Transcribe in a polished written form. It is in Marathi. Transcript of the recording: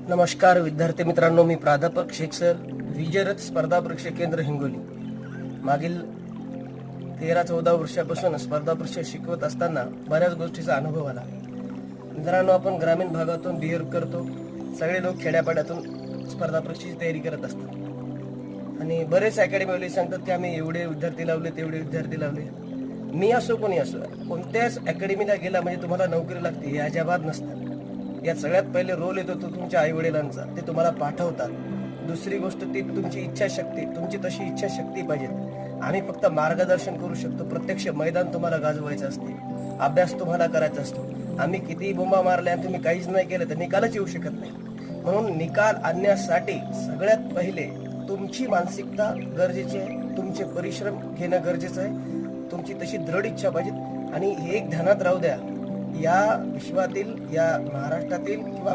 नमस्कार विद्यार्थी मित्रांनो, मी प्राध्यापक शेख सर, विजयरथ स्पर्धा परीक्षा केंद्र हिंगोली. मागील 13-14 वर्षापासून स्पर्धा परीक्षा शिकवत असताना बऱ्याच गोष्टीचा अनुभव आला. मित्रांनो, आपण ग्रामीण भागातून बिहेव करतो, सगळे लोक खेड्यापाड्यातून स्पर्धा परीक्षेची तयारी करत असतात आणि बरेच अकॅडमीवाले सांगतात की आम्ही एवढे विद्यार्थी लावले, तेवढे विद्यार्थी लावले. मी असो कोणी असो, कोणत्याच अकॅडमीला गेला म्हणजे तुम्हाला नोकरी लागते हे अजिबात नसतं. यात सगळ्यात पहिले रोल येतो तो तुमच्या आई वडिलांचा, ते तुम्हाला पाठवतात. दुसरी गोष्ट ती तुमची इच्छाशक्ती, तुमची तशी इच्छाशक्ती पाहिजे. आम्ही फक्त मार्गदर्शन करू शकतो, प्रत्यक्ष मैदान तुम्हाला गाजवायचं असते, अभ्यास तुम्हाला करायचा असतो. आम्ही कितीही बोंबा मारल्या आणि तुम्ही काहीच नाही केलं तर निकालच येऊ शकत नाही. म्हणून निकाल आणण्यासाठी सगळ्यात पहिले तुमची मानसिकता गरजेची आहे, तुमचे परिश्रम घेणं गरजेचं आहे, तुमची तशी दृढ इच्छा पाहिजे. आणि हे एक ध्यानात राहू द्या, या विश्वातील, या महाराष्ट्रातील किंवा